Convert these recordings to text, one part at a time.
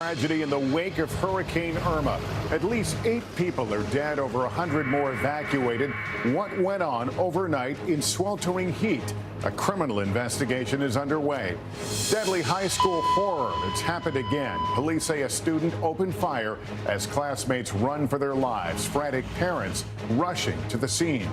Tragedy in the wake of Hurricane Irma. At least 8 people are dead, over 100 more evacuated. What went on overnight in sweltering heat? A criminal investigation is underway. Deadly high school horror. It's happened again. Police say a student opened fire as classmates run for their lives. Frantic parents rushing to the scene.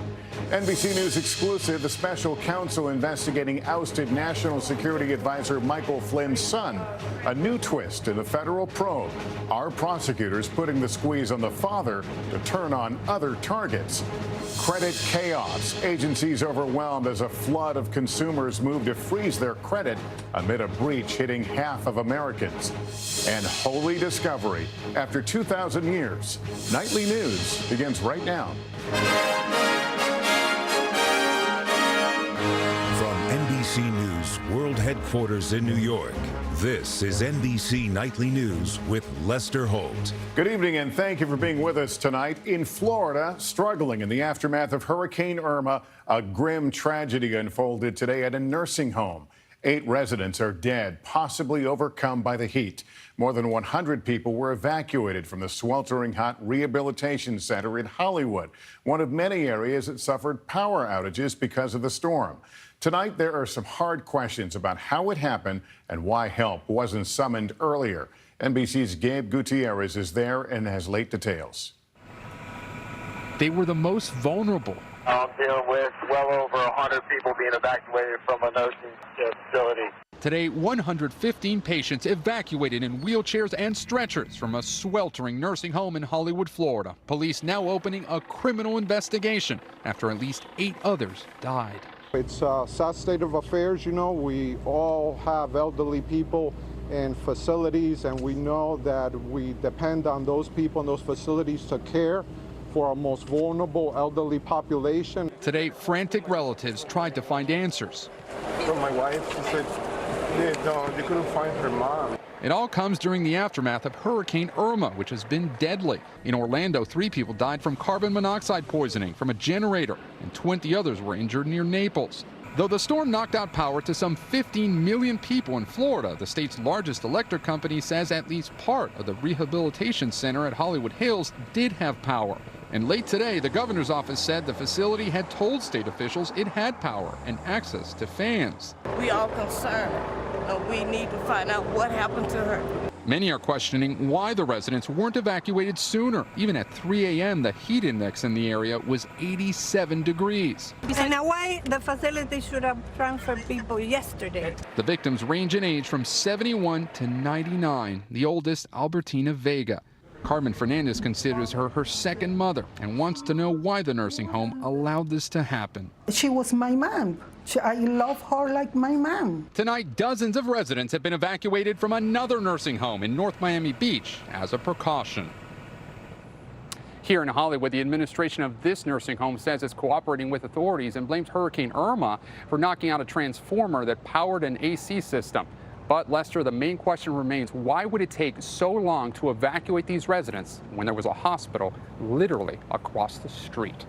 NBC News exclusive, the special counsel investigating ousted National Security Advisor Michael Flynn's son. A new twist in the federal probe. Are prosecutors putting the squeeze on the father to turn on other targets? Credit chaos. Agencies overwhelmed as a flood of consumers move to freeze their credit amid a breach hitting half of Americans. And holy discovery. After 2,000 years, Nightly News begins right now. NBC News World Headquarters in New York. This is NBC Nightly News with Lester Holt. Good evening and thank you for being with us tonight. In Florida, struggling in the aftermath of Hurricane Irma, a grim tragedy unfolded today at a nursing home. 8 residents are dead, possibly overcome by the heat. More than 100 people were evacuated from the sweltering hot rehabilitation center in Hollywood, one of many areas that suffered power outages because of the storm. Tonight, there are some hard questions about how it happened and why help wasn't summoned earlier. NBC's Gabe Gutierrez is there and has late details. They were the most vulnerable. I'm dealing with well over 100 people being evacuated from a nursing facility. Today, 115 patients evacuated in wheelchairs and stretchers from a sweltering nursing home in Hollywood, Florida. Police now opening a criminal investigation after at least 8 others died. It's a sad state of affairs, you know. We all have elderly people in facilities, and we know that we depend on those people in those facilities to care for our most vulnerable elderly population. Today, frantic relatives tried to find answers. From my wife, she said they couldn't find her mom. It all comes during the aftermath of Hurricane Irma, which has been deadly. In Orlando, 3 people died from carbon monoxide poisoning from a generator, and 20 others were injured near Naples. Though the storm knocked out power to some 15 million people in Florida, the state's largest electric company says at least part of the rehabilitation center at Hollywood Hills did have power. And late today, the governor's office said the facility had told state officials it had power and access to fans. We are concerned, and we need to find out what happened to her. Many are questioning why the residents weren't evacuated sooner. Even at 3 a.m., the heat index in the area was 87 degrees. And why the facility should have transferred people yesterday. The victims range in age from 71 to 99, the oldest Albertina Vega. Carmen Fernandez considers her her second mother and wants to know why the nursing home allowed this to happen. She was my mom. I love her like my mom. Tonight, dozens of residents have been evacuated from another nursing home in North Miami Beach as a precaution. Here in Hollywood, the administration of this nursing home says it's cooperating with authorities and blames Hurricane Irma for knocking out a transformer that powered an AC system. But, Lester, the main question remains, why would it take so long to evacuate these residents when there was a hospital literally across the street?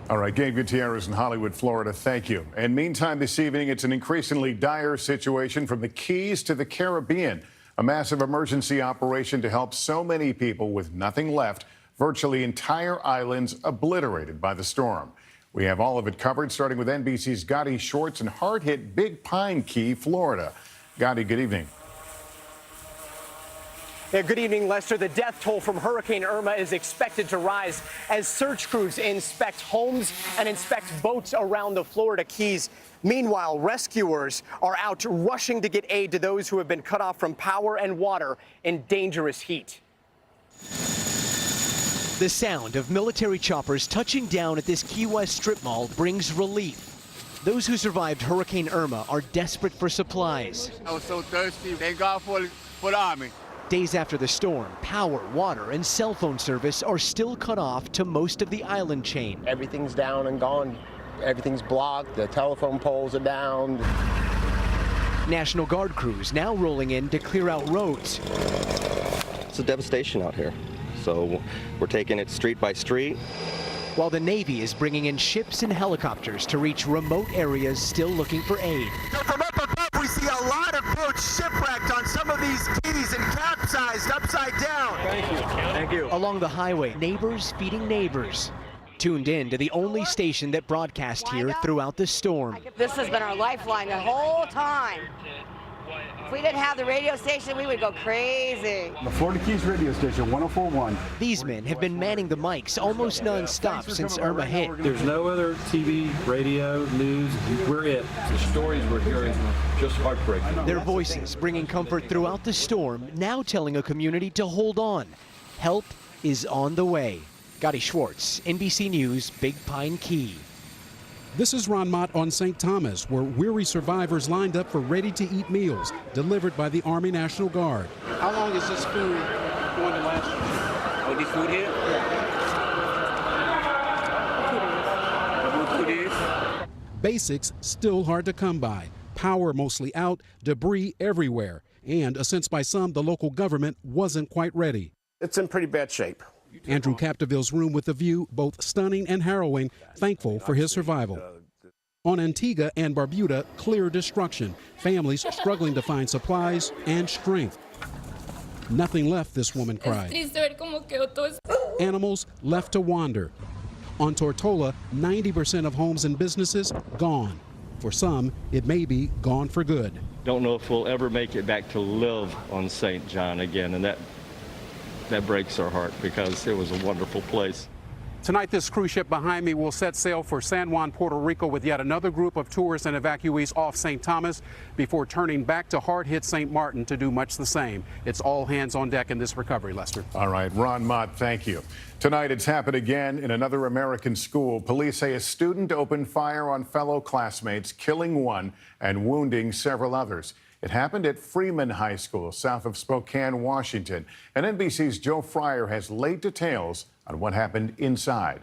All right, Gabe Gutierrez in Hollywood, Florida, thank you. And meantime, this evening, it's an increasingly dire situation from the Keys to the Caribbean. A massive emergency operation to help so many people with nothing left, virtually entire islands obliterated by the storm. We have all of it covered, starting with NBC's Gadi Schwartz in hard-hit Big Pine Key, Florida. Gadi, good evening. Yeah, good evening, Lester. The death toll from Hurricane Irma is expected to rise as search crews inspect homes and inspect boats around the Florida Keys. Meanwhile, rescuers are out rushing to get aid to those who have been cut off from power and water in dangerous heat. The sound of military choppers touching down at this Key West strip mall brings relief. Those who survived Hurricane Irma are desperate for supplies. I was so thirsty. Thank God for the Army. Days after the storm, power, water, and cell phone service are still cut off to most of the island chain. Everything's down and gone. Everything's blocked. The telephone poles are down. National Guard crews now rolling in to clear out roads. It's a devastation out here. So we're taking it street by street. While the Navy is bringing in ships and helicopters to reach remote areas still looking for aid. From up above, we see a lot of boat shipwrecked on some of these keys and capsized upside down. Thank you. Thank you. Along the highway, neighbors feeding neighbors. Tuned in to the only station that broadcast here throughout the storm. This has been our lifeline the whole time. If we didn't have the radio station, we would go crazy. The Florida Keys radio station, 104.1. These men have been manning the mics almost non-stop since Irma hit. There's no other TV, radio, news. We're it. The stories we're hearing are just heartbreaking. Their voices bringing comfort throughout the storm, now telling a community to hold on. Help is on the way. Gotti Schwartz, NBC News, Big Pine Key. This is Ron Mott on St. Thomas, where weary survivors lined up for ready-to-eat meals delivered by the Army National Guard. How long is this food going to last? Oh, this food here? What food is? Basics still hard to come by. Power mostly out, debris everywhere, and a sense by some the local government wasn't quite ready. It's in pretty bad shape. Andrew Capdeville's room with a view, both stunning and harrowing, thankful for his survival. On Antigua and Barbuda, clear destruction, families struggling to find supplies and strength. Nothing left, this woman cried. Animals left to wander. On Tortola, 90% of homes and businesses gone. For some, it may be gone for good. Don't know if we'll ever make it back to live on St. John again, and that breaks our heart because it was a wonderful place. Tonight, this cruise ship behind me will set sail for San Juan, Puerto Rico with yet another group of tourists and evacuees off St. Thomas before turning back to hard-hit St. Martin to do much the same. It's all hands on deck in this recovery, Lester. All right, Ron Mott, thank you. Tonight, it's happened again in another American school. Police say a student opened fire on fellow classmates, killing one and wounding several others. It happened at Freeman High School, south of Spokane, Washington. And NBC's Joe Fryer has late details on what happened inside.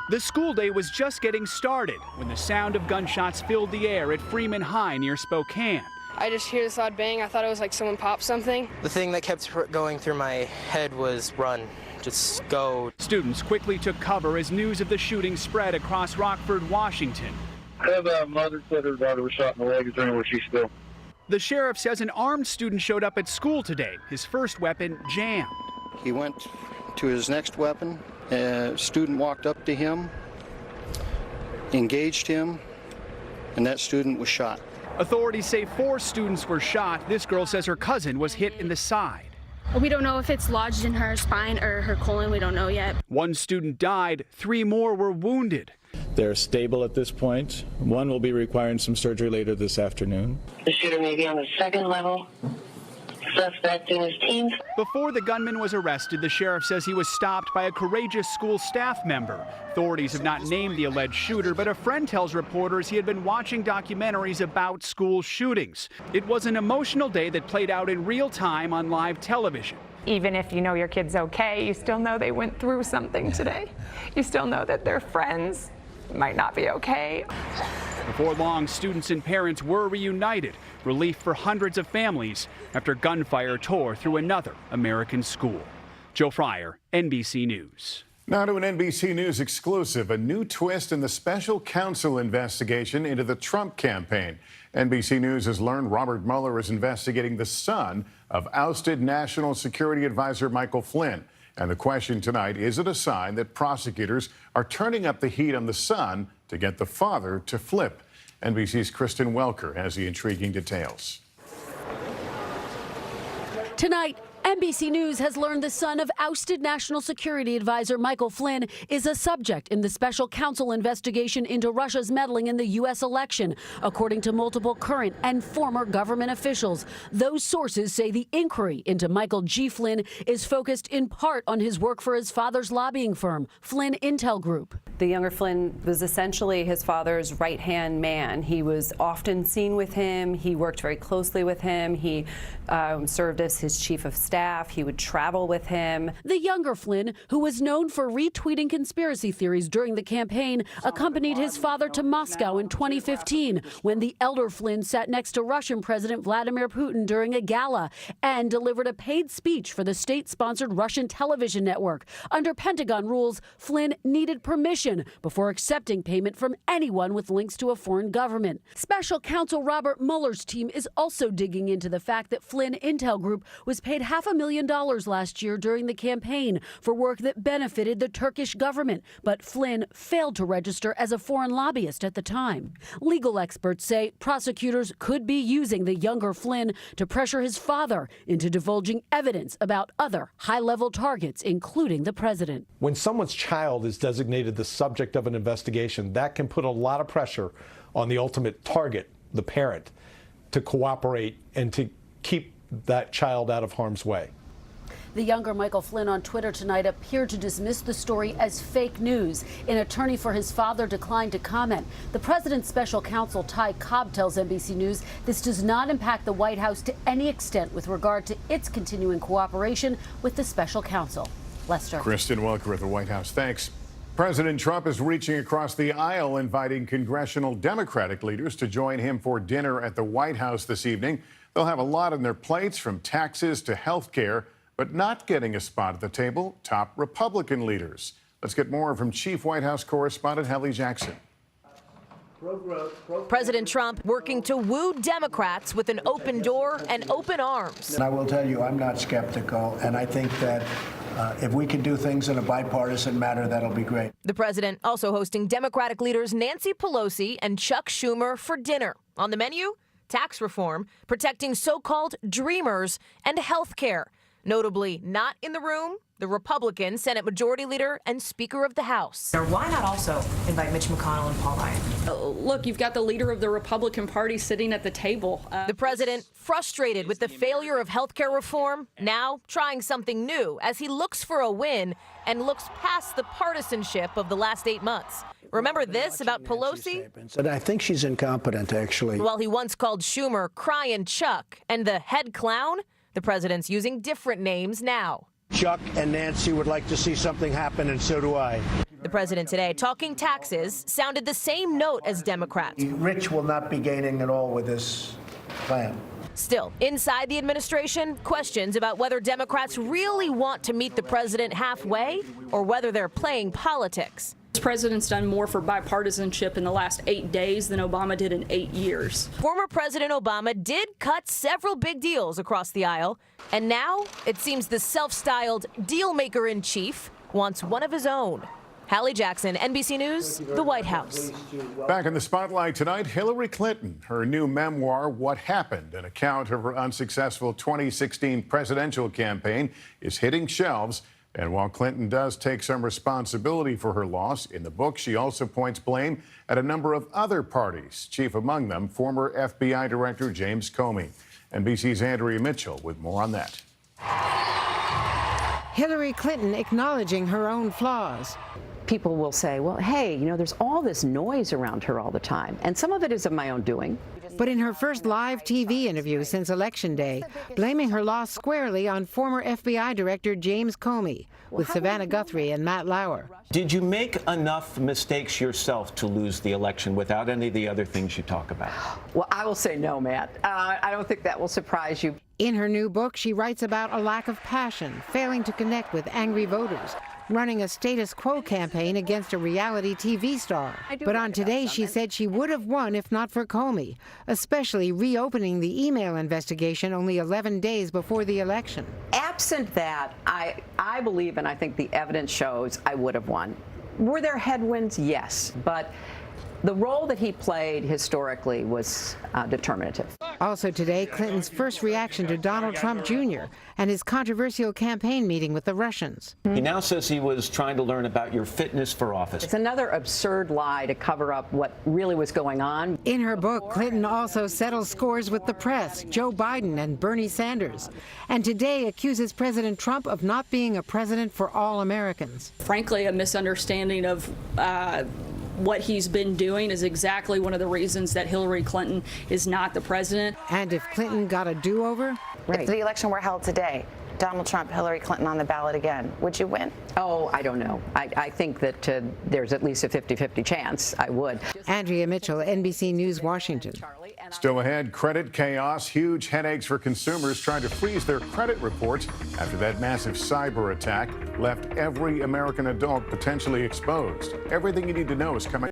The school day was just getting started when the sound of gunshots filled the air at Freeman High near Spokane. I just hear this loud bang. I thought it was like someone popped something. The thing that kept going through my head was run. Just go. Students quickly took cover as news of the shooting spread across Rockford, Washington. I have a mother said her daughter was shot in the leg. Is there where she's still? The sheriff says an armed student showed up at school today, his first weapon jammed. He went to his next weapon. A student walked up to him, engaged him, and that student was shot. Authorities say 4 students were shot. This girl says her cousin was hit in the side. We don't know if it's lodged in her spine or her colon. We don't know yet. 1 student died. 3 more were wounded. They're stable at this point. 1 will be requiring some surgery later this afternoon. The shooter may be on the 2nd level. Suspect in his teens. Before the gunman was arrested, the sheriff says he was stopped by a courageous school staff member. Authorities have not named the alleged shooter, but a friend tells reporters he had been watching documentaries about school shootings. It was an emotional day that played out in real time on live television. Even if you know your kid's okay, you still know they went through something today. You still know that their friends might not be okay. Before long, students and parents were reunited. Relief for hundreds of families after gunfire tore through another American school. Joe Fryer, NBC News. Now to an NBC News exclusive, a new twist in the special counsel investigation into the Trump campaign. NBC News has learned Robert Mueller is investigating the son of ousted National Security Advisor Michael Flynn. And the question tonight, is it a sign that prosecutors are turning up the heat on the son to get the father to flip? NBC's Kristen Welker has the intriguing details. Tonight, NBC News has learned the son of ousted National Security Advisor Michael Flynn is a subject in the special counsel investigation into Russia's meddling in the U.S. election, according to multiple current and former government officials. Those sources say the inquiry into Michael G. Flynn is focused in part on his work for his father's lobbying firm, Flynn Intel Group. The younger Flynn was essentially his father's right-hand man. He was often seen with him. He worked very closely with him. He served as his chief of staff. He would travel with him. The younger Flynn, who was known for retweeting conspiracy theories during the campaign, accompanied his father to Moscow in 2015 when the elder Flynn sat next to Russian President Vladimir Putin during a gala and delivered a paid speech for the state-sponsored Russian television network. Under Pentagon rules, Flynn needed permission before accepting payment from anyone with links to a foreign government. Special counsel Robert Mueller's team is also digging into the fact that Flynn Intel Group was paid $500,000 last year during the campaign for work that benefited the Turkish government, but Flynn failed to register as a foreign lobbyist at the time. Legal experts say prosecutors could be using the younger Flynn to pressure his father into divulging evidence about other high-level targets, including the president. When someone's child is designated the subject of an investigation, that can put a lot of pressure on the ultimate target, the parent, to cooperate and to keep that child out of harm's way. The younger Michael Flynn on Twitter tonight appeared to dismiss the story as fake news. An attorney for his father declined to comment. The president's special counsel, Ty Cobb, tells NBC News this does not impact the White House to any extent with regard to its continuing cooperation with the special counsel. Lester. Kristen Welker at the White House. Thanks. President Trump is reaching across the aisle, inviting congressional Democratic leaders to join him for dinner at the White House this evening. They'll have a lot on their plates, from taxes to health care. But not getting a spot at the table, top Republican leaders. Let's get more from Chief White House correspondent Hallie Jackson. President Trump working to woo Democrats with an open door and open arms. And I will tell you, I'm not skeptical, and I think that if we can do things in a bipartisan manner, that'll be great. The president also hosting Democratic leaders Nancy Pelosi and Chuck Schumer for dinner. On the menu, tax reform, protecting so-called dreamers, and health care. Notably not in the room, the Republican Senate Majority Leader and Speaker of the House. Why not also invite Mitch McConnell and Paul Ryan? Look, you've got the leader of the Republican Party sitting at the table. The president frustrated with the failure of health care reform, now trying something new as he looks for a win and looks past the partisanship of the last 8 months. Remember this about Pelosi? And I think she's incompetent, actually. While he once called Schumer Crying Chuck and the head clown, the president's using different names now. Chuck and Nancy would like to see something happen, and so do I. The president today, talking taxes, sounded the same note as Democrats. The rich will not be gaining at all with this plan. Still, inside the administration, questions about whether Democrats really want to meet the president halfway or whether they're playing politics. This president's done more for bipartisanship in the last 8 days than Obama did in 8 years. Former President Obama did cut several big deals across the aisle, and now it seems the self-styled deal-maker-in-chief wants one of his own. Hallie Jackson, NBC News, the White House. Back in the spotlight tonight, Hillary Clinton. Her new memoir, What Happened, an account of her unsuccessful 2016 presidential campaign, is hitting shelves. And while Clinton does take some responsibility for her loss, in the book she also points blame at a number of other parties, chief among them former FBI Director James Comey. NBC's Andrea Mitchell with more on that. Hillary Clinton acknowledging her own flaws. People will say, well, hey, you know, there's all this noise around her all the time, and some of it is of my own doing. But in her first live TV interview since Election Day, blaming her loss squarely on former FBI Director James Comey, with Savannah Guthrie and Matt Lauer. Did you make enough mistakes yourself to lose the election without any of the other things you talk about? Well, I will say no, Matt. I don't think that will surprise you. In her new book, she writes about a lack of passion, failing to connect with angry voters, running a status quo campaign against a reality TV star. But on Today, she said she would have won if not for Comey, especially reopening the email investigation only 11 days before the election. Absent that, I believe, and I think the evidence shows, I would have won. Were there headwinds? Yes. But the role that he played historically was determinative. Also today, Clinton's first reaction to Donald Trump Jr. and his controversial campaign meeting with the Russians. He now says he was trying to learn about your fitness for office. It's another absurd lie to cover up what really was going on. In her book, Clinton also settles scores with the press, Joe Biden and Bernie Sanders, and today accuses President Trump of not being a president for all Americans. Frankly, a misunderstanding of what he's been doing is exactly one of the reasons that Hillary Clinton is not the president. And if Clinton got a do-over? If the election were held today, Donald Trump, Hillary Clinton on the ballot again, would you win? Oh, I don't know. I think that there's at least a 50-50 chance I would. Andrea Mitchell, NBC News, Washington. Still ahead, credit chaos, huge headaches for consumers trying to freeze their credit reports after that massive cyber attack left every American adult potentially exposed. Everything you need to know is coming.